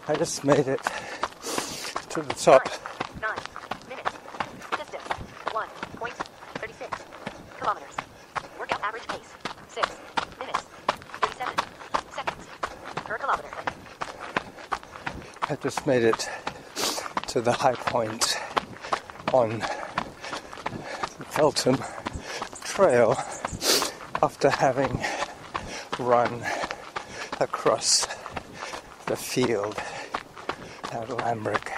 I just made it to the top. 9 minutes. Distance 1.36 kilometers. Workout average pace 6 minutes 37 seconds per kilometer. I just made it to the high point on the Feltham Trail after having run across the field at Lambrick.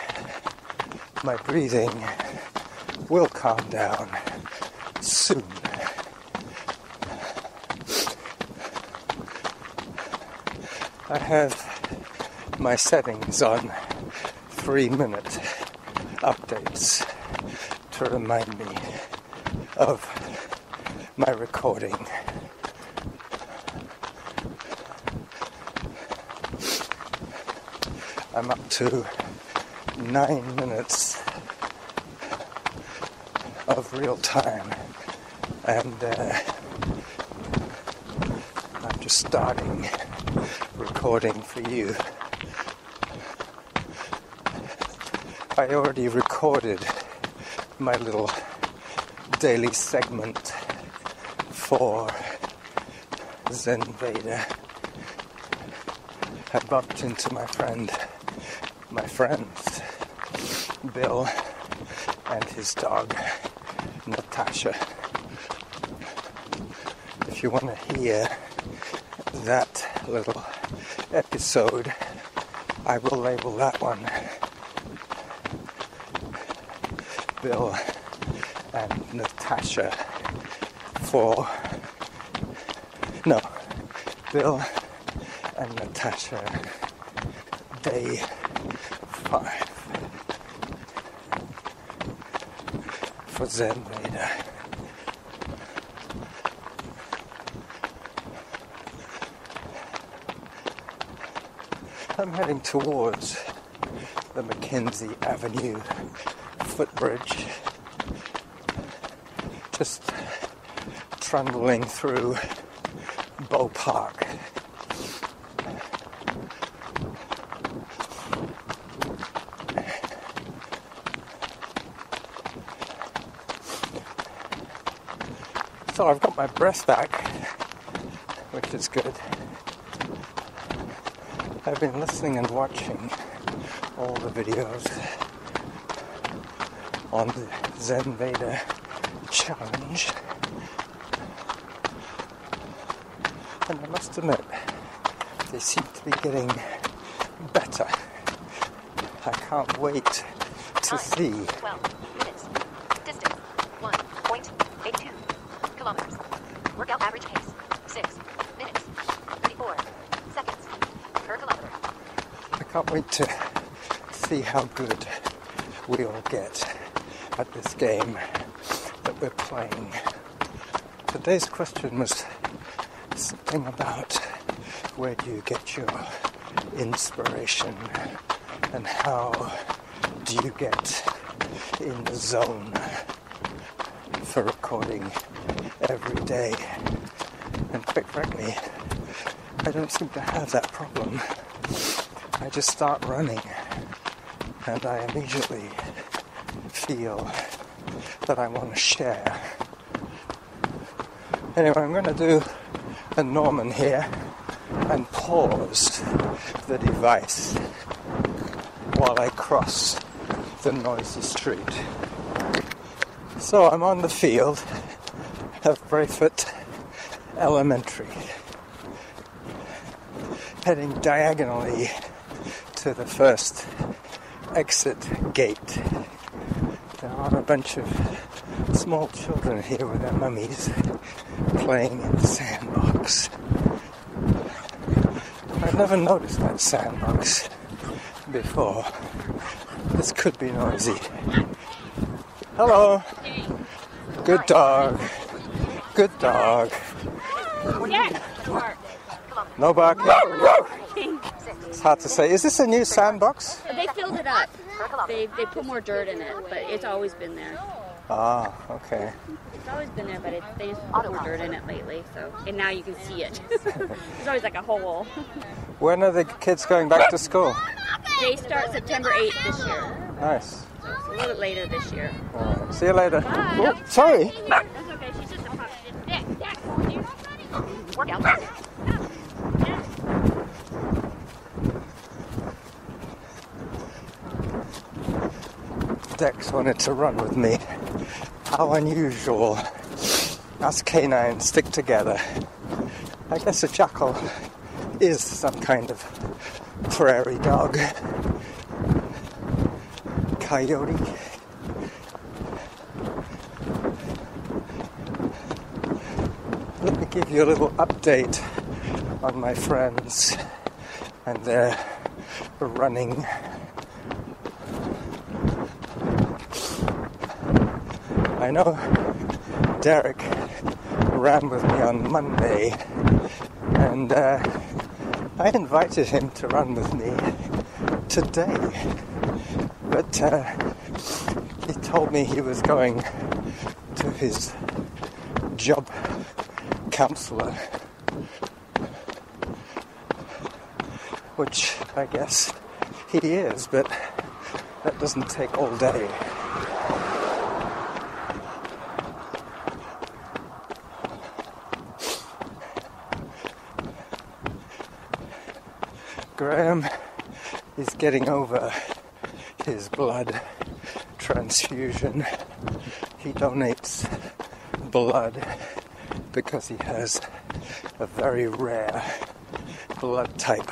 My breathing will calm down soon. I have my settings on 3-minute updates to remind me of my recording. I'm up to 9 minutes of real time, and I'm just starting recording for you. I already recorded my little daily segment for Zen Veda. I bumped into my friends, Bill and his dog, Natasha. If you want to hear that little episode, I will label that one Bill and Natasha Bill and Natasha Day 5 for Zen Veda. I'm heading towards the Mackenzie Avenue footbridge, just trundling through Bow Park. So I've got my breath back, which is good. I've been listening and watching all the videos on the Zen Veda challenge, and I must admit, they seem to be getting better. I can't wait to see. 12 minutes. Distance 1.82 kilometers. Workout average pace 6 minutes 34 seconds per kilometer. I can't wait to see how good we all get at this game that we're playing. Today's question was something about where do you get your inspiration and how do you get in the zone for recording every day. And quite frankly, I don't seem to have that problem. I just start running and I immediately feel that I want to share. Anyway, I'm going to do a Norman here and pause the device while I cross the noisy street. So I'm on the field of Brayfoot Elementary, heading diagonally to the first exit gate. There are a bunch of small children here with their mummies playing in the sandbox. I've never noticed that sandbox before. This could be noisy. Hello. Good dog. Good dog. No barking. It's hard to say. Is this a new sandbox? They filled it up. They put more dirt in it, but it's always been there. Ah, okay. It's always been there, but they just put more dirt in it lately. So, and now you can see it. There's always like a hole. When are the kids going back to school? They start September 8th this year. Nice. So it's a little bit later this year. All right. See you later. Bye. Oh, sorry. That's okay. She's just a pup. Workout. Dex wanted to run with me. How unusual. Us canines stick together. I guess a jackal is some kind of prairie dog. Coyote. Let me give you a little update on my friends and their running. I know Derek ran with me on Monday, and I invited him to run with me today, but he told me he was going to his job counselor, which I guess he is, but that doesn't take all day. Graham is getting over his blood transfusion. He donates blood because he has a very rare blood type,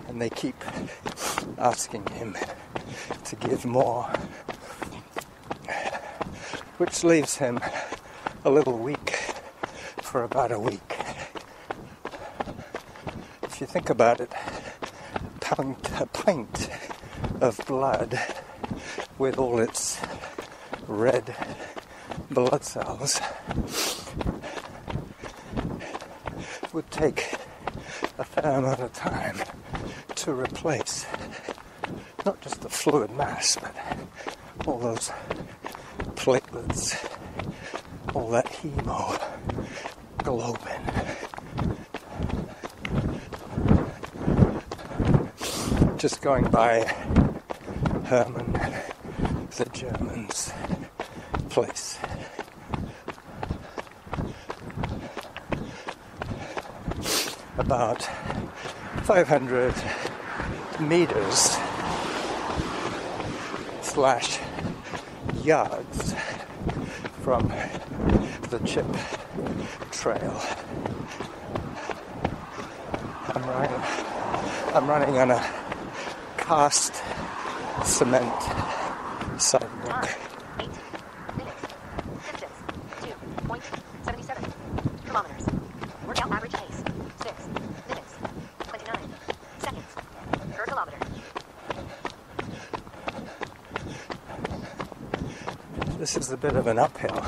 and they keep asking him to give more, which leaves him a little weak for about a week. If you think about it, a pint of blood with all its red blood cells would take a fair amount of time to replace not just the fluid mass, but all those platelets, all that hemoglobin. Just going by Herman the German's place. About 500 meters / yards from the chip trail. I'm running on a cast cement sidewalk. 8 minutes. Distance 2.77 kilometers. Workout average pace 6 minutes 29 seconds per kilometer. This is a bit of an uphill.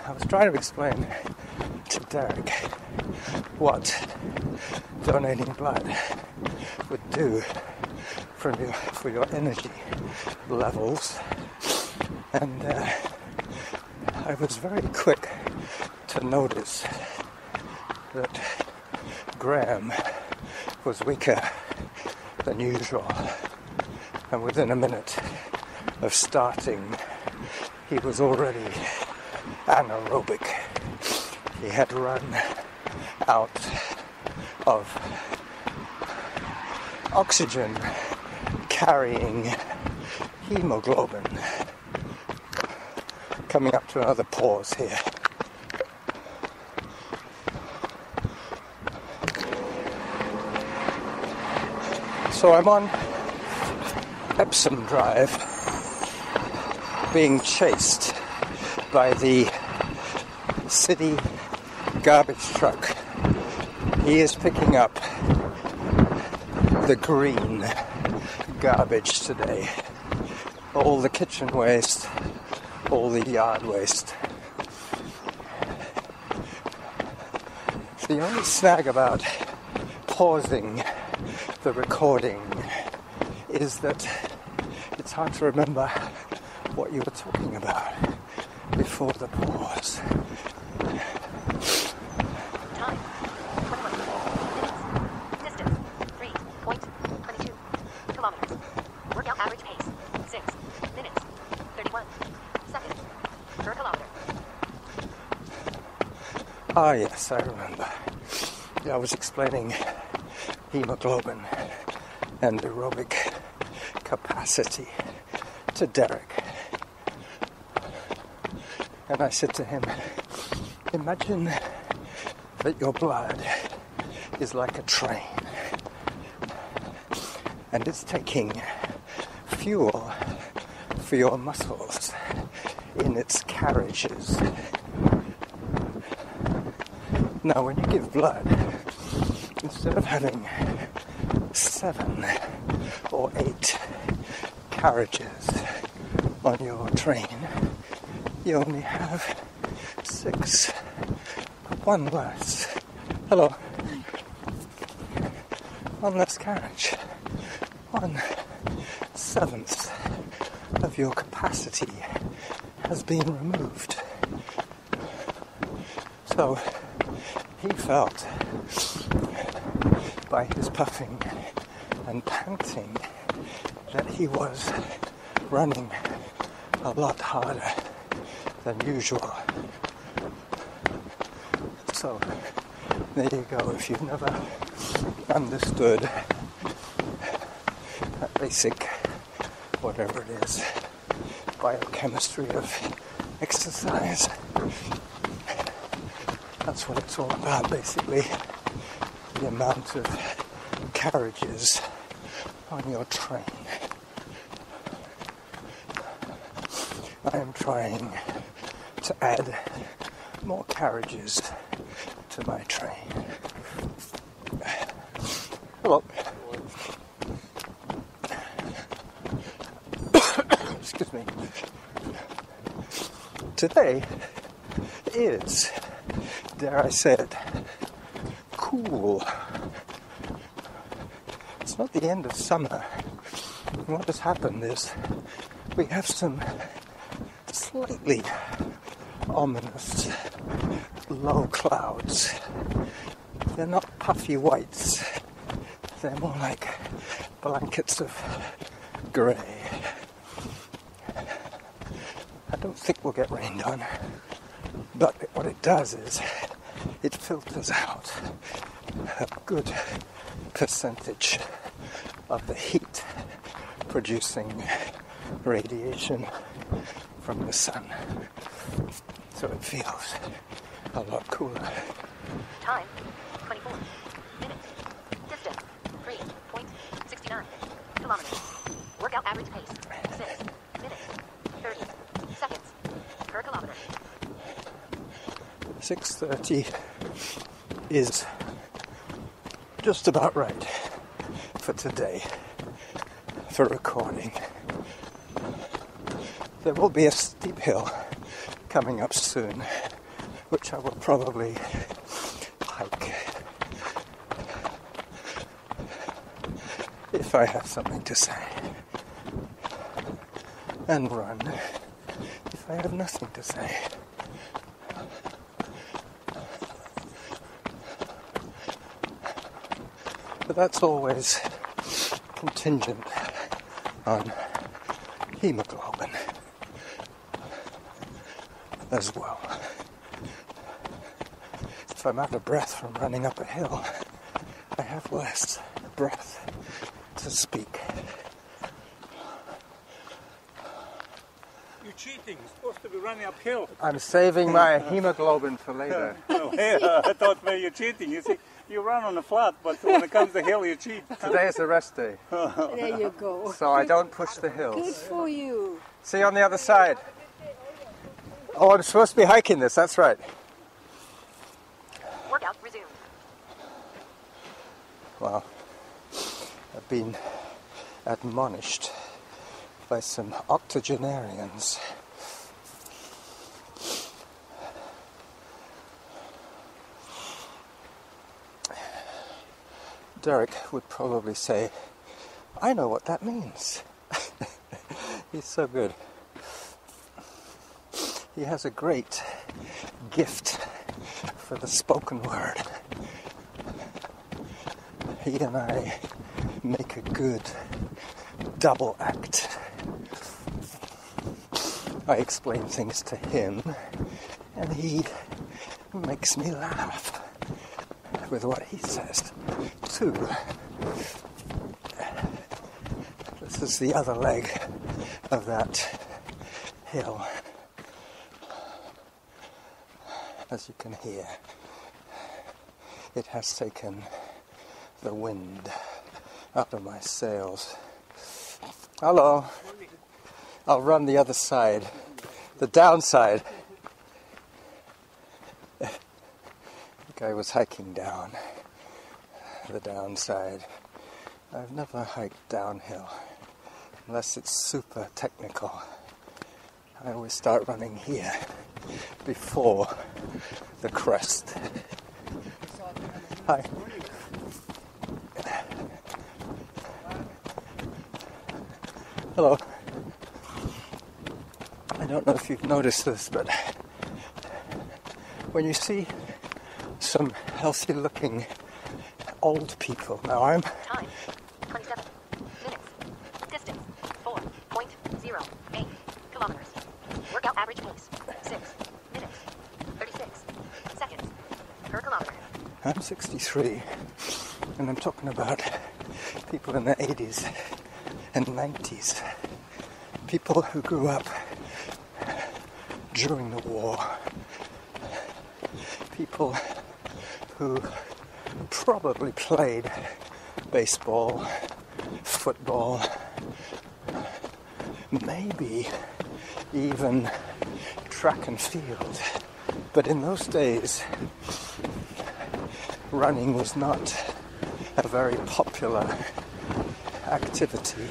I was trying to explain to Derek what donating blood would do for your energy levels, and I was very quick to notice that Graham was weaker than usual, and within a minute of starting he was already anaerobic. He had run out of oxygen carrying hemoglobin. Coming up to another pause here. So I'm on Epsom Drive, being chased by the city garbage truck. He is picking up the green garbage today. All the kitchen waste, all the yard waste. The only snag about pausing the recording is that it's hard to remember what you were talking about before the pause. Time, 21 minutes. Distance, 3.22 kilometers. Workout average pace, 6 minutes, 31 seconds per kilometer. Ah, yes, I remember. I was explaining hemoglobin and aerobic capacity to Derek. And I said to him, imagine that your blood is like a train and it's taking fuel for your muscles in its carriages. Now, when you give blood, instead of having 7 or 8 carriages on your train, you only have 6. One less. Hello. One less carriage. 1/7 of your capacity has been removed. So he felt by his puffing and panting that he was running a lot harder than usual. So there you go. If you've never understood that basic, whatever it is, biochemistry of exercise, that's what it's all about, basically. The amount of carriages on your train. I am trying to add more carriages to my train. Hello. Excuse me. Today is, dare I say it, cool. It's not the end of summer. And what has happened is we have some slightly ominous low clouds. They're not puffy whites. They're more like blankets of grey. I don't think we'll get rained on, but what it does is it filters out a good percentage of the heat producing radiation from the sun. So it feels a lot cooler. Time, 24 minutes. Distance, 3.69 kilometers. Workout average pace, 6 minutes, 30 seconds per kilometer. 6:30 is just about right for today, for recording. There will be a steep hill coming up soon, which I will probably hike if I have something to say, and run if I have nothing to say. But that's always contingent on hemoglobin as well. If I'm out of breath from running up a hill, I have less breath to speak. You're cheating. You're supposed to be running uphill. I'm saving my hemoglobin for later. Oh, yeah, I thought, well, you're cheating. You see, you run on the flat, but when it comes to hill, you cheat. Today is a rest day, There you go. so I don't push the Good hills. for you. See you on the other side. Oh, I'm supposed to be hiking this, that's right. Workout resumed. Well, I've been admonished by some octogenarians. Derek would probably say, I know what that means. He's so good. he has a great gift for the spoken word. He and I make a good double act. I explain things to him, and he makes me laugh with what he says, too. This is the other leg of that hill. As you can hear, it has taken the wind out of my sails. Hello. I'll run the other side. The downside. The guy was hiking down the downside. I've never hiked downhill unless it's super technical. I always start running here before the crest. Hi. Hello. I don't know if you've noticed this, but when you see some healthy looking old people, now I'm Time, 27 minutes. Distance, 4.08 kilometers. Workout average pace, 6 minutes, 36 seconds per kilometer. I'm 63, and I'm talking about people in the 80s and 90s. People who grew up during the war. People who probably played baseball, football, maybe even track and field. But in those days, running was not a very popular activity.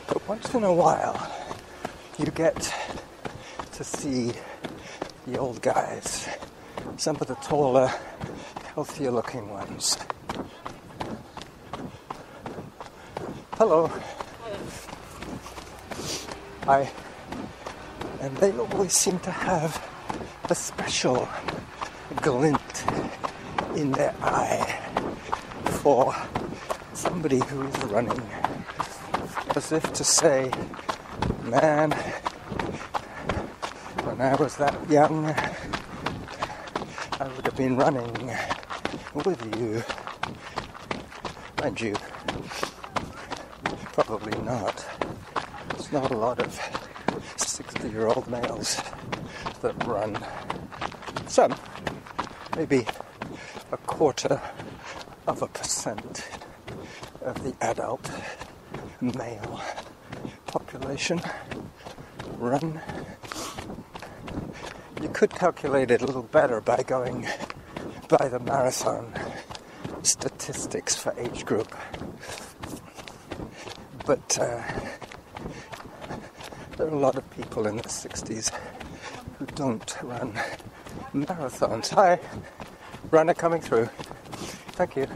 But once in a while, you get to see the old guys, some of the taller, healthier looking ones. Hello. And they always seem to have a special glint in their eye for somebody who is running, as if to say, man, when I was that young, I would have been running with you. Mind you, probably not. There's not a lot of 60-year-old males that run. Some, maybe 0.25% of the adult male population run. You could calculate it a little better by going by the marathon statistics for age group. But there are a lot of people in the 60s who don't run marathons. Hi, runner coming through. Thank you.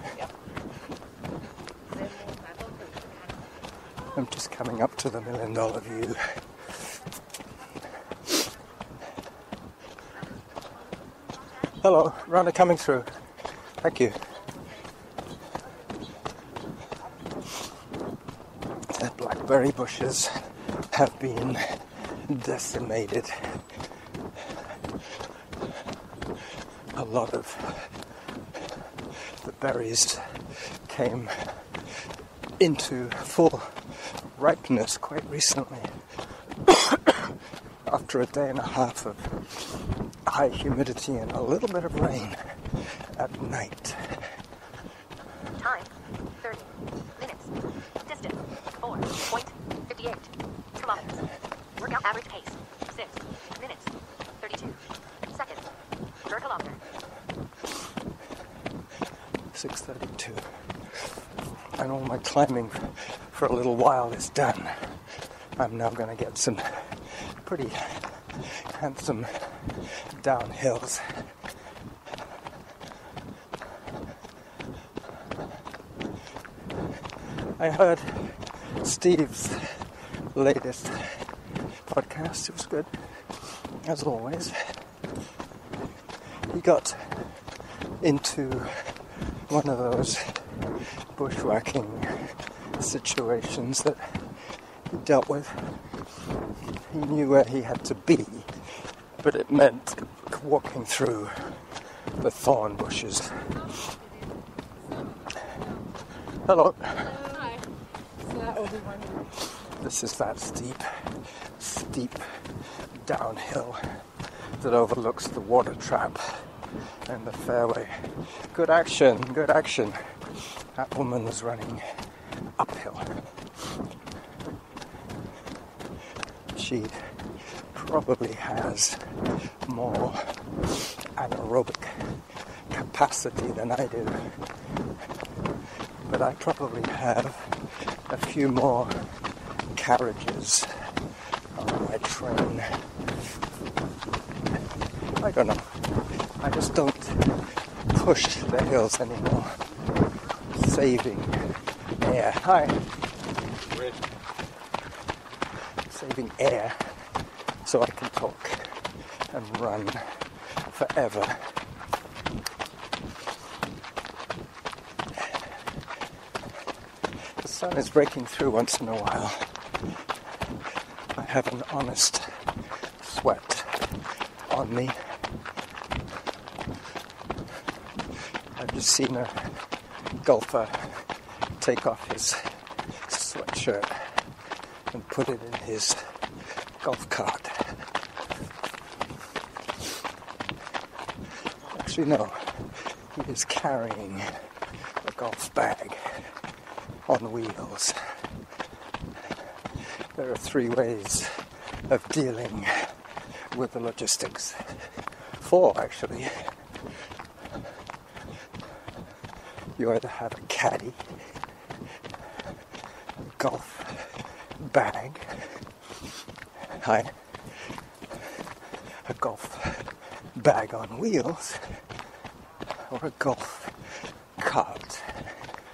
I'm just coming up to the $1 Million View. Hello, runner coming through. Thank you. The blackberry bushes have been decimated. A lot of the berries came into full ripeness quite recently after a day and a half of high humidity and a little bit of rain at night. Time, 30 minutes. Distance, 4.58 kilometers. Workout average pace, 6 minutes, 32 seconds per kilometer. 6:32. And all my climbing for a little while is done. I'm now going to get some pretty handsome downhills. I heard Steve's latest podcast. It was good. as always, he got into one of those bushwhacking situations that he dealt with. He knew where he had to be, but it meant walking through the thorn bushes. Hello. Hi. This is that steep downhill that overlooks the water trap and the fairway. Good action, good action. That woman was running uphill. She probably has more anaerobic capacity than I do. But I probably have a few more carriages on my train. I don't know. I just don't push the hills anymore. Saving air. Hi. Saving air so I can talk and run forever. The sun is breaking through once in a while. I have an honest sweat on me. I've just seen a golfer take off his sweatshirt and put it in his golf cart. Actually, no, he is carrying a golf bag on wheels. There are 3 ways of dealing with the logistics. 4, actually. You either have a caddy, a golf bag, a golf bag on wheels, or a golf cart.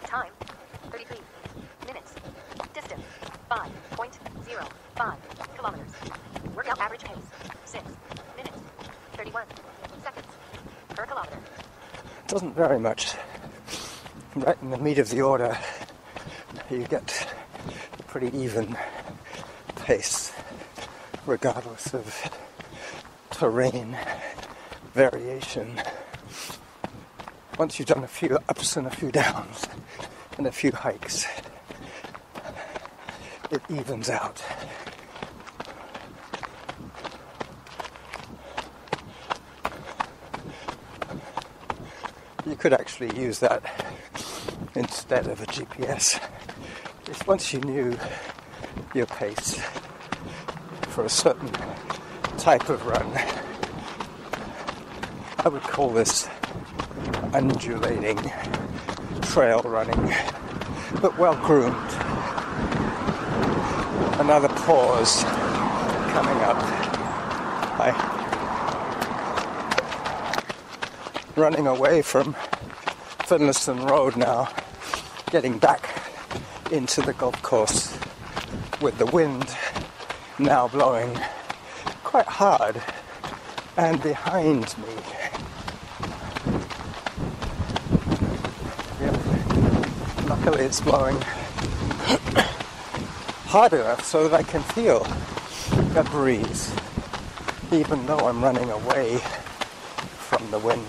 Time, 33 minutes. Distance, 5.05 kilometers. Workout average pace, 6 minutes, 31 seconds per kilometer. Doesn't vary much. Right in the meat of the order, you get a pretty even pace, regardless of terrain variation. Once you've done a few ups and a few downs and a few hikes, it evens out. You could actually use that instead of a GPS. Just once you knew your pace for a certain type of run, I would call this undulating trail running, but well groomed. Another pause coming up. Running away from Finlayson Road now, getting back into the golf course with the wind now blowing quite hard and behind me. Yep. Luckily it's blowing hard enough so that I can feel a breeze, even though I'm running away from the wind.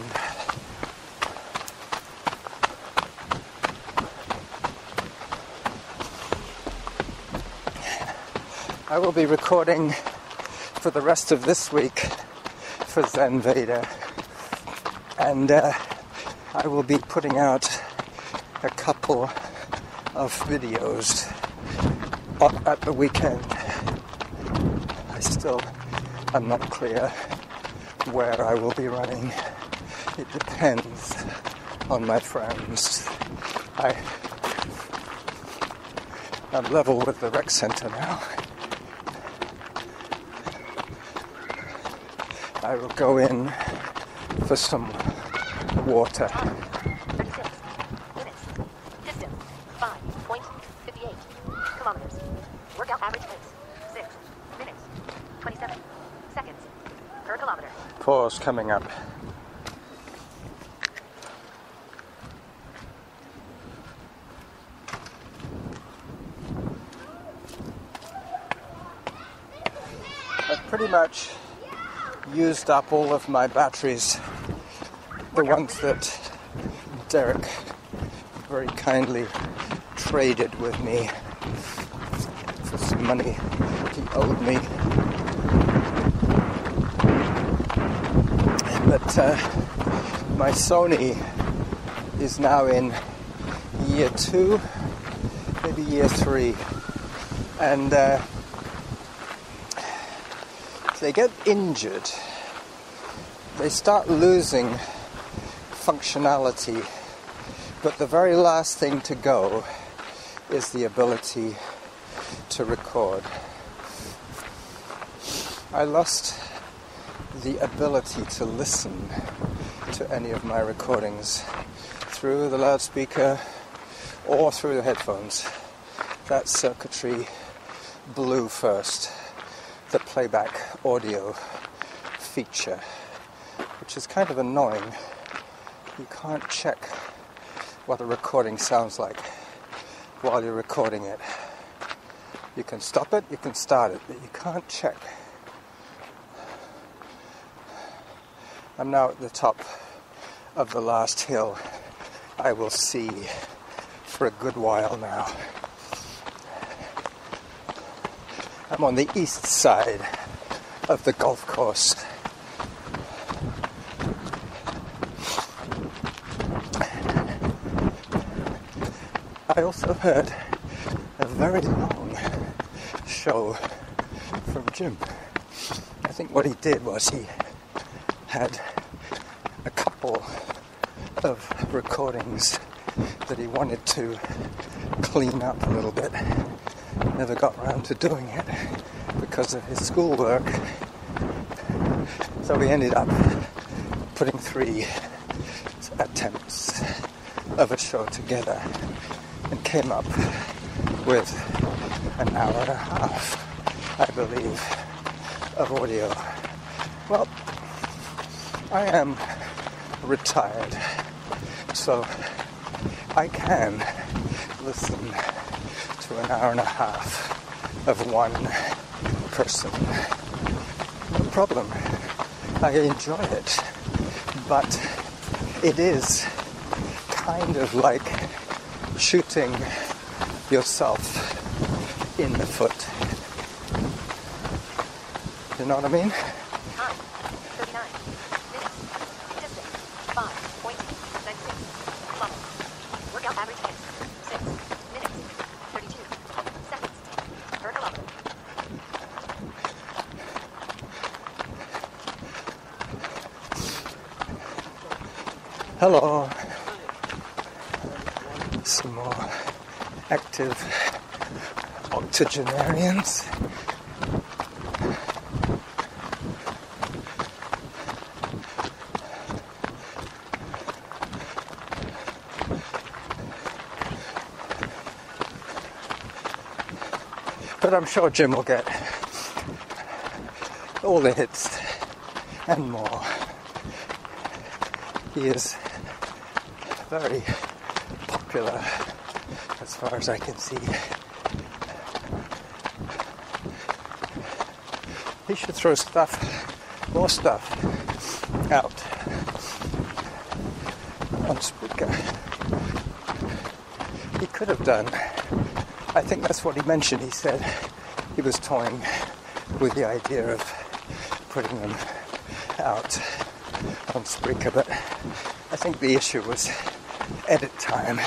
I will be recording for the rest of this week for Zen Veda, and I will be putting out a couple of videos at the weekend. I still am not clear where I will be running. It depends on my friends. I'm level with the rec center now. I will go in for some water. 36 minutes. Distance, 5.58 kilometers. Workout average pace, 6 minutes, 27 seconds per kilometer. Pause coming up. I've pretty much used up all of my batteries, the ones that Derek very kindly traded with me for some money he owed me. But my Sony is now in year 2, maybe year 3, and they get injured, they start losing functionality, but the very last thing to go is the ability to record. I lost the ability to listen to any of my recordings through the loudspeaker or through the headphones. That circuitry blew first. The playback audio feature, which is kind of annoying. You can't check what a recording sounds like while you're recording it. You can stop it, you can start it, but you can't check. I'm now at the top of the last hill I will see for a good while now. I'm on the east side of the golf course. I also heard a very long show from Jim. I think what he did was he had a couple of recordings that he wanted to clean up a little bit. Never got around to doing it because of his schoolwork. So we ended up putting 3 attempts of a show together and came up with an hour and a half, I believe, of audio. Well, I am retired, so I can listen to an hour and a half of one person. No problem. I enjoy it, but it is kind of like shooting yourself in the foot. You know what I mean? Time, 39 minutes. Distance, 5.96 kilometers. Workout average pace, 6 minutes, 32 seconds per kilometer. Hello. Some more active octogenarians. But I'm sure Jim will get all the hits and more. He is very popular as far as I can see. He should throw more stuff out on Spreaker. He could have done, I think that's what he mentioned. He said he was toying with the idea of putting them out on Spreaker, but I think the issue was edit time.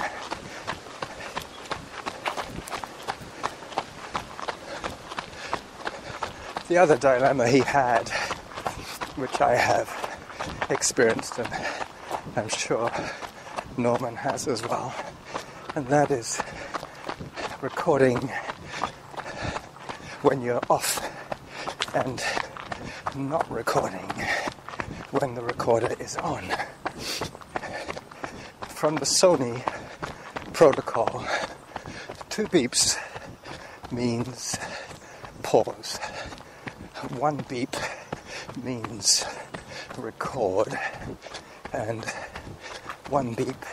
The other dilemma he had, which I have experienced and I'm sure Norman has as well, and that is recording when you're off and not recording when the recorder is on. From the Sony protocol, 2 beeps means pause. 1 beep means record, and one beep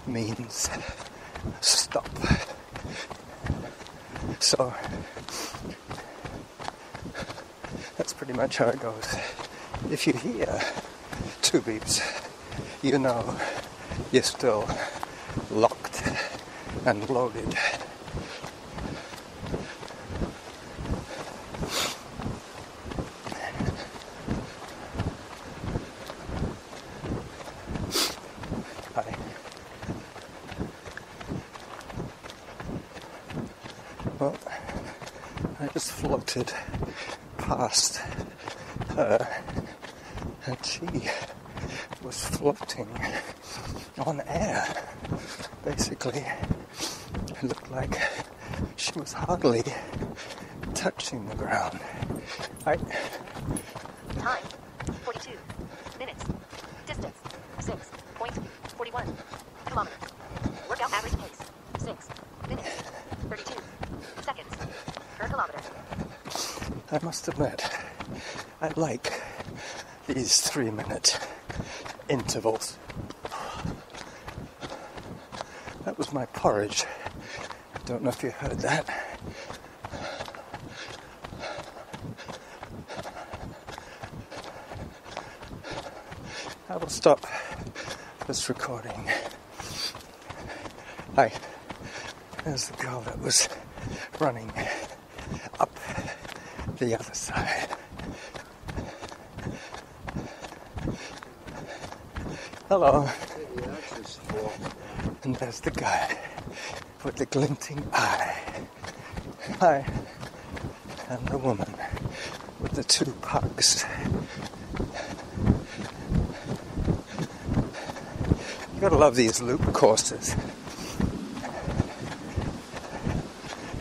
means stop. So that's pretty much how it goes. If you hear two beeps, you know you're still locked and loaded. Hi. Well, I just floated past her, and she was floating on air. Basically, it looked like she was hardly touching the ground. Time, 42 minutes. Distance, 6.41 kilometers. Workout average pace, 6 minutes, 32 seconds per kilometer. I must admit, I like these 3-minute intervals. That was my porridge. Don't know if you heard that. I will stop this recording. Hi, there's the girl that was running up the other side. Hello. And there's the guy with the glinting eye. Hi. And the woman with the 2 pugs. You gotta love these loop courses.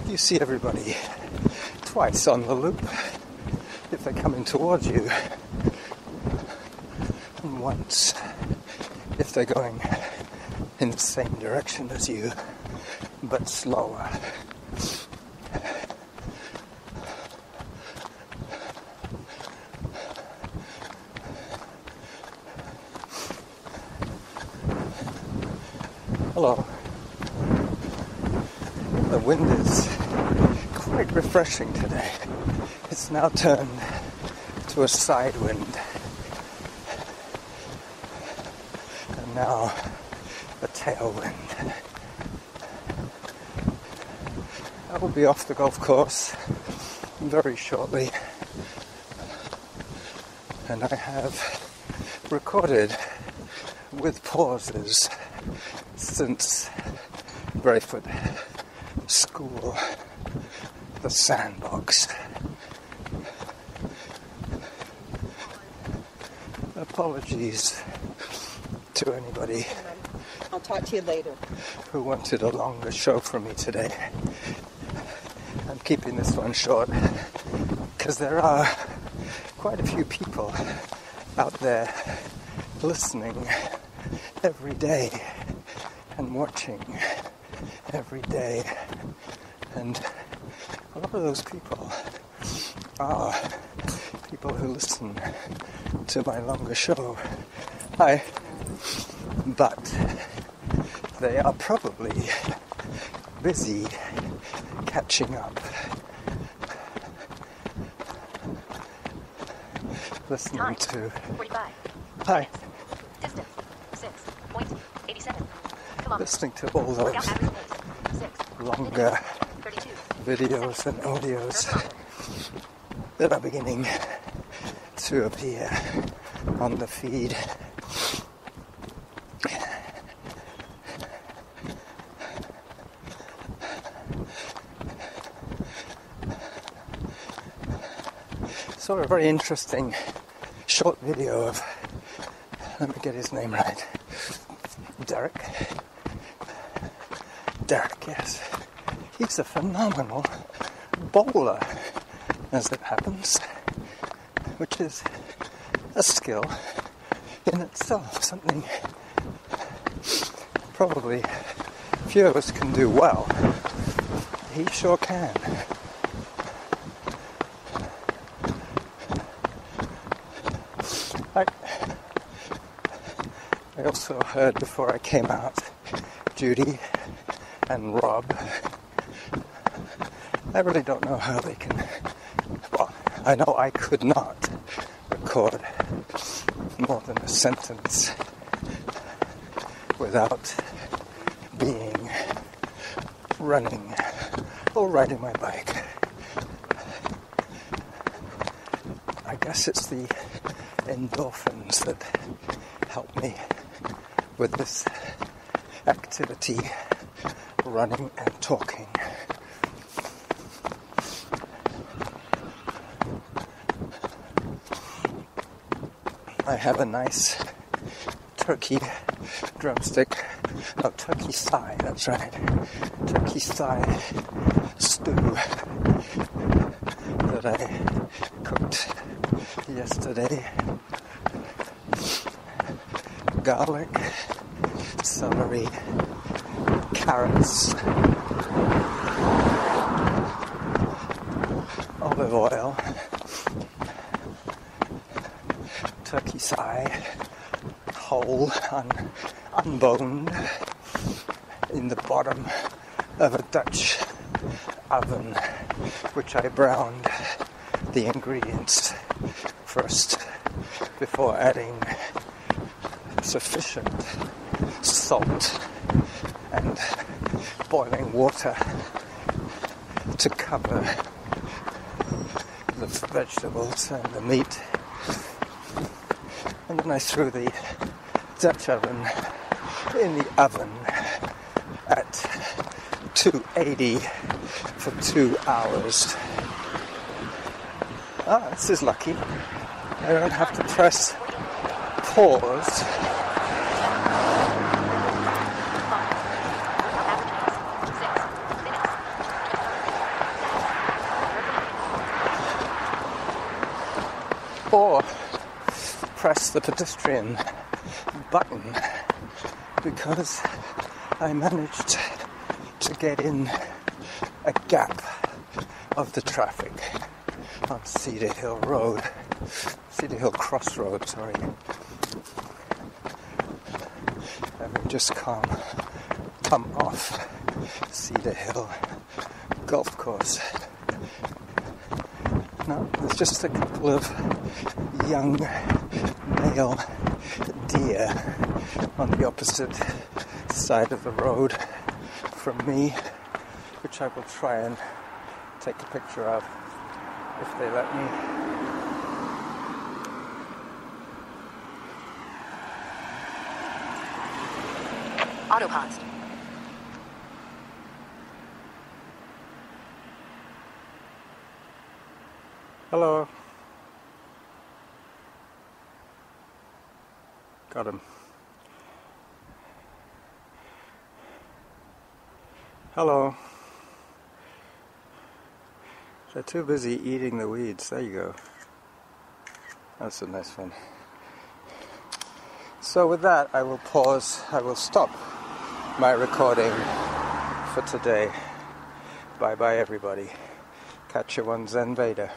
You see everybody twice on the loop if they're coming towards you, and once if they're going in the same direction as you, but slower. Hello. The wind is quite refreshing today. It's now turned to a side wind. And now a tailwind. I will be off the golf course very shortly. And I have recorded with pauses since Barefoot School, the sandbox. Apologies to anybody I'll talk to you later. who wanted a longer show from me today. I'm keeping this one short because there are quite a few people out there listening every day and watching every day, and a lot of those people are people who listen to my longer show. Hi. But they are probably busy catching up, listening to 45 hi, distance, 6.87 kilometers. listening to all Workout those average pace, 6 longer 32 videos and audios that are beginning to appear on the feed. Saw a very interesting short video of, let me get his name right, Derek, yes. He's a phenomenal bowler, as it happens, which is a skill in itself, something probably few of us can do well. He sure can. I also heard before I came out, Judy and Rob. I really don't know how they can. Well, I know I could not record more than a sentence without being running or riding my bike. I guess it's the endorphins that help me with this activity, running and talking. I have a nice turkey drumstick, no, turkey thigh, that's right, turkey thigh stew that I cooked yesterday. Garlic, celery, carrots, olive oil, turkey thigh, whole, unboned, in the bottom of a Dutch oven, which I browned the ingredients first before adding sufficient salt and boiling water to cover the vegetables and the meat. And then I threw the Dutch oven in the oven at 280 for 2 hours. Ah, this is lucky. I don't have to press pause. Or press the pedestrian button, because I managed to get in a gap of the traffic on Cedar Hill Road, Cedar Hill Crossroad, sorry. Having just come off Cedar Hill Golf Course. No, there's just a couple of young male deer on the opposite side of the road from me, which I will try and take a picture of if they let me. Autopaused. Hello. Got him. Hello. They're too busy eating the weeds. There you go. That's a nice one. So with that, I will pause. I will stop my recording for today. Bye bye, everybody. Catch you on Zen Vader.